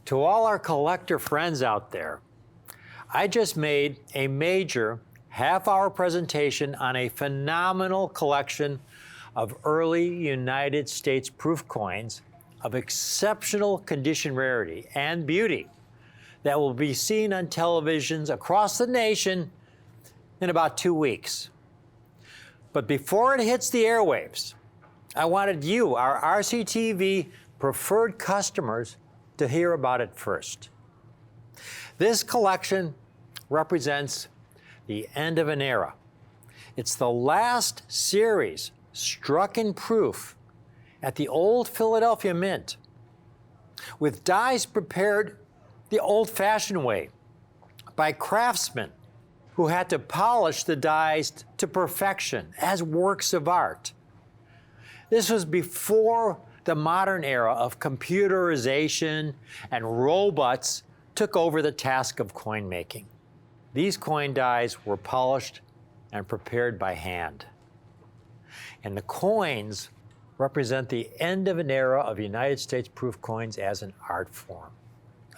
To all our collector friends out there, I just made a major half-hour presentation on a phenomenal collection of early United States proof coins of exceptional condition rarity and beauty that will be seen on televisions across the nation in about 2 weeks. But before it hits the airwaves, I wanted you, our RCTV preferred customers, to hear about it first. This collection represents the end of an era. It's the last series struck in proof at the old Philadelphia Mint, with dies prepared the old-fashioned way by craftsmen who had to polish the dies to perfection as works of art. This was before the modern era of computerization and robots took over the task of coin making. These coin dies were polished and prepared by hand. And the coins represent the end of an era of United States proof coins as an art form.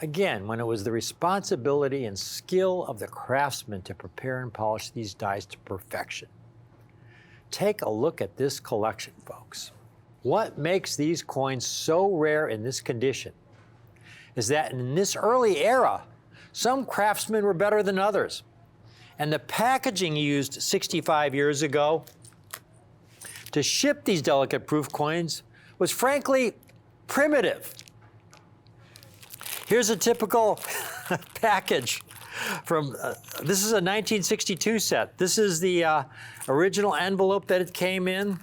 Again, when it was the responsibility and skill of the craftsmen to prepare and polish these dies to perfection. Take a look at this collection, folks. What makes these coins so rare in this condition is that in this early era, some craftsmen were better than others. And the packaging used 65 years ago to ship these delicate proof coins was frankly primitive. Here's a typical package from, this is a 1962 set. This is the original envelope that it came in.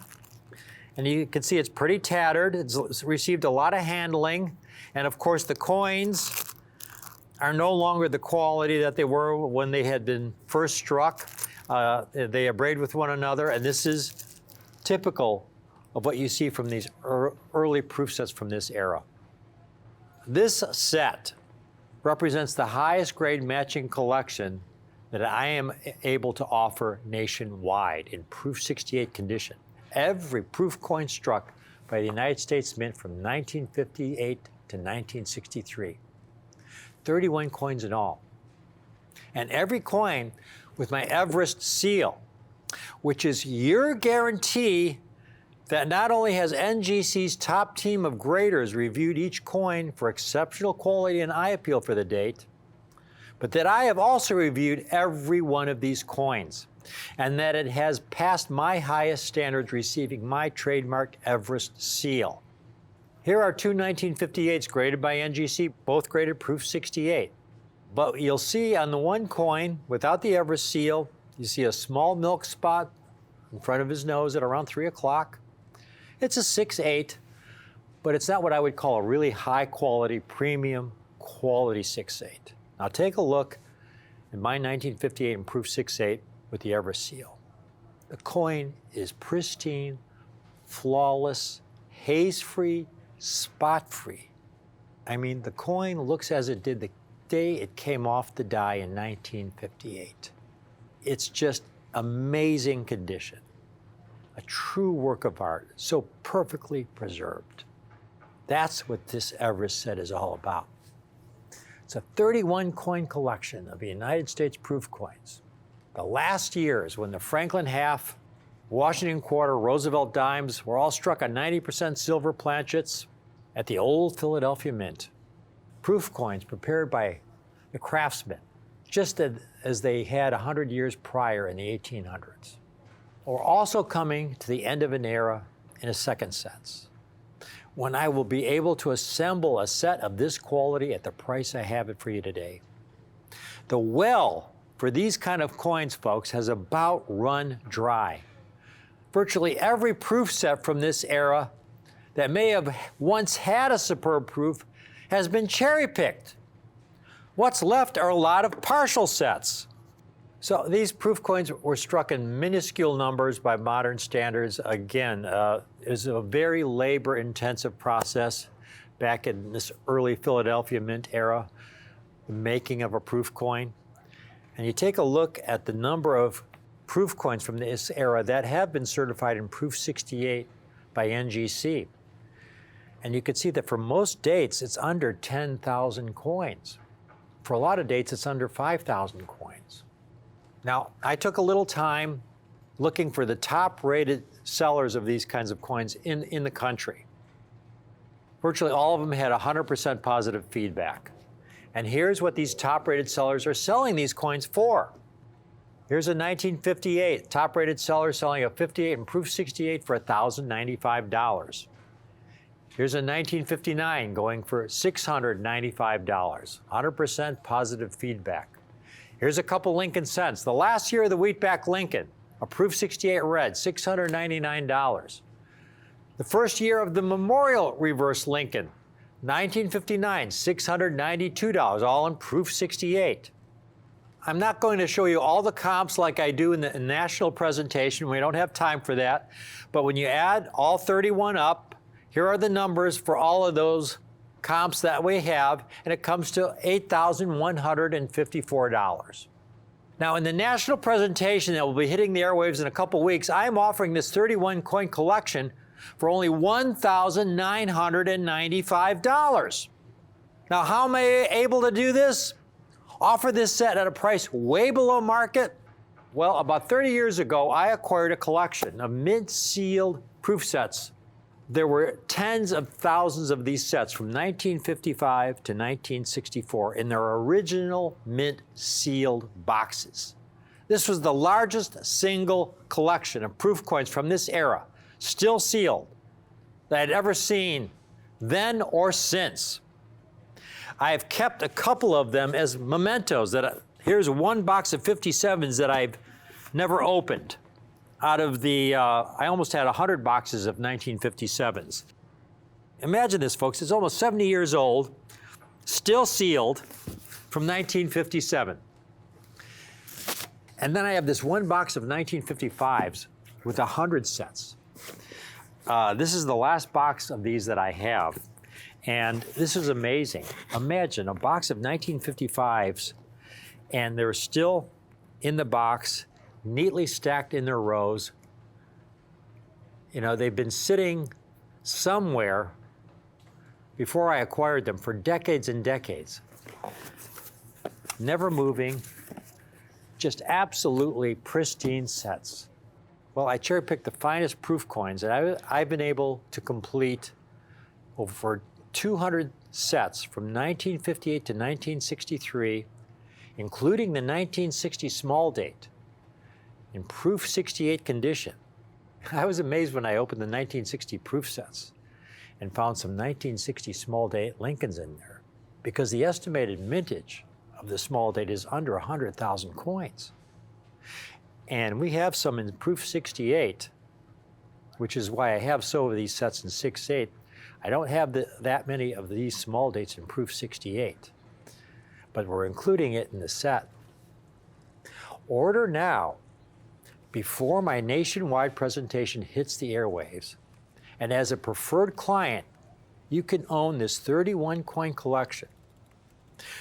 And you can see it's pretty tattered. It's received a lot of handling. And of course, the coins are no longer the quality that they were when they had been first struck. They abrade with one another. And this is typical of what you see from these early proof sets from this era. This set represents the highest grade matching collection that I am able to offer nationwide in proof 68 condition. Every proof coin struck by the United States Mint from 1958 to 1963. 31 coins in all. And every coin with my Everest seal, which is your guarantee that not only has NGC's top team of graders reviewed each coin for exceptional quality and eye appeal for the date, but that I have also reviewed every one of these coins, and that it has passed my highest standards, receiving my trademark Everest seal. Here are two 1958s graded by NGC, both graded proof 68. But you'll see on the one coin, without the Everest seal, you see a small milk spot in front of his nose at around 3 o'clock. It's a 6.8, but it's not what I would call a really high quality, premium quality 6.8. Now take a look at my 1958 in proof 6.8 with the Everest seal. The coin is pristine, flawless, haze-free, spot-free. I mean, the coin looks as it did the day it came off the die in 1958. It's just amazing condition. A true work of art, so perfectly preserved. That's what this Everest set is all about. It's a 31 coin collection of the United States proof coins. The last years when the Franklin half, Washington quarter, Roosevelt dimes were all struck on 90% silver planchets at the old Philadelphia Mint. Proof coins prepared by the craftsmen, just as they had 100 years prior in the 1800s. We're also coming to the end of an era in a second sense, when I will be able to assemble a set of this quality at the price I have it for you today. The well for these kind of coins, folks, has about run dry. Virtually every proof set from this era that may have once had a superb proof has been cherry-picked. What's left are a lot of partial sets. So these proof coins were struck in minuscule numbers by modern standards. Again, it was a very labor-intensive process back in this early Philadelphia Mint era, the making of a proof coin. And you take a look at the number of proof coins from this era that have been certified in proof 68 by NGC. And you can see that for most dates, it's under 10,000 coins. For a lot of dates, it's under 5,000 coins. Now, I took a little time looking for the top-rated sellers of these kinds of coins in the country. Virtually all of them had 100% positive feedback. And here's what these top-rated sellers are selling these coins for. Here's a 1958 top-rated seller selling a 58 and proof 68 for $1,095. Here's a 1959 going for $695, 100% positive feedback. Here's a couple Lincoln cents. The last year of the Wheatback Lincoln, a proof 68 red, $699. The first year of the Memorial Reverse Lincoln, 1959, $692, all in proof 68. I'm not going to show you all the comps like I do in the national presentation. We don't have time for that. But when you add all 31 up, here are the numbers for all of those comps that we have, and it comes to $8,154. Now, in the national presentation that will be hitting the airwaves in a couple weeks, I am offering this 31 coin collection for only $1,995. Now, how am I able to do this? Offer this set at a price way below market? Well, about 30 years ago, I acquired a collection of mint-sealed proof sets. There were tens of thousands of these sets from 1955 to 1964 in their original mint-sealed boxes. This was the largest single collection of proof coins from this era, still sealed, that I'd ever seen then or since. I have kept a couple of them as mementos. Here's one box of 57s that I've never opened. Out of the, I almost had 100 boxes of 1957s. Imagine this, folks. It's almost 70 years old, still sealed, from 1957. And then I have this one box of 1955s with 100 sets. This is the last box of these that I have. And this is amazing. Imagine a box of 1955s, and they're still in the box, neatly stacked in their rows. You know, they've been sitting somewhere before I acquired them for decades and decades. Never moving, just absolutely pristine sets. Well, I cherry-picked the finest proof coins that I've been able to complete over 200 sets from 1958 to 1963, including the 1960 small date, in proof 68 condition. I was amazed when I opened the 1960 proof sets and found some 1960 small date Lincolns in there, because the estimated mintage of the small date is under 100,000 coins. And we have some in proof 68, which is why I have so of these sets in 6/8. I don't have that many of these small dates in proof 68, but we're including it in the set. Order now, before my nationwide presentation hits the airwaves, and as a preferred client, you can own this 31 coin collection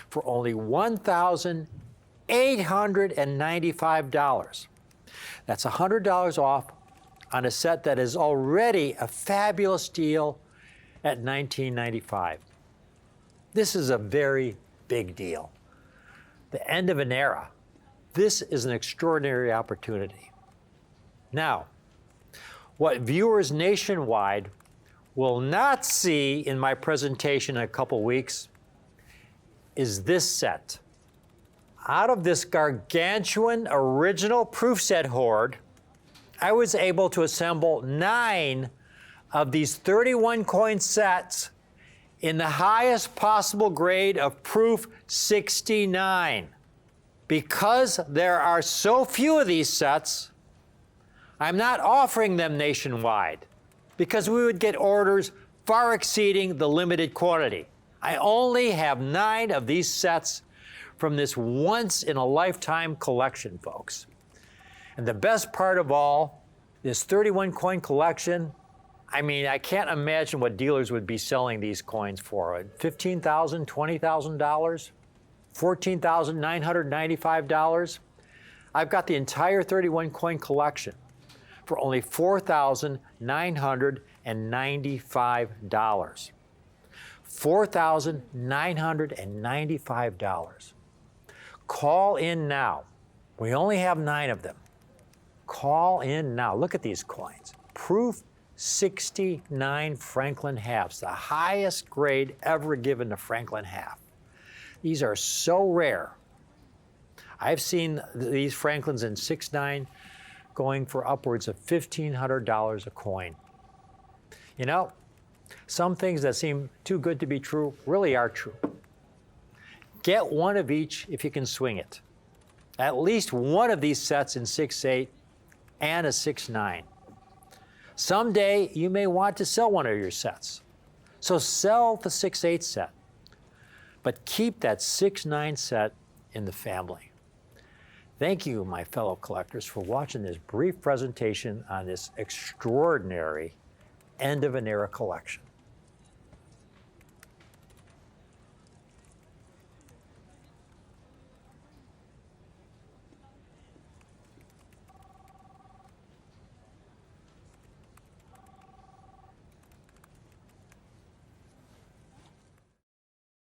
for only $1,895. That's $100 off on a set that is already a fabulous deal at $19.95. This is a very big deal. The end of an era. This is an extraordinary opportunity. Now, what viewers nationwide will not see in my presentation in a couple weeks is this set. Out of this gargantuan original proof set hoard, I was able to assemble 9 of these 31 coin sets in the highest possible grade of proof 69. Because there are so few of these sets, I'm not offering them nationwide, because we would get orders far exceeding the limited quantity. I only have 9 of these sets from this once-in-a-lifetime collection, folks. And the best part of all, this 31 coin collection, I mean, I can't imagine what dealers would be selling these coins for. $15,000, $20,000, $14,995. I've got the entire 31 coin collection for only $4,995. $4,995. Call in now. We only have 9 of them. Call in now. Look at these coins. Proof 69 Franklin halves, the highest grade ever given to Franklin half. These are so rare. I've seen these Franklins in 6.9 going for upwards of $1,500 a coin. You know, some things that seem too good to be true really are true. Get one of each if you can swing it. At least one of these sets in 6.8 and a 6.9. Someday you may want to sell one of your sets. So sell the 6.8 set, but keep that 6.9 set in the family. Thank you, my fellow collectors, for watching this brief presentation on this extraordinary end of an era collection.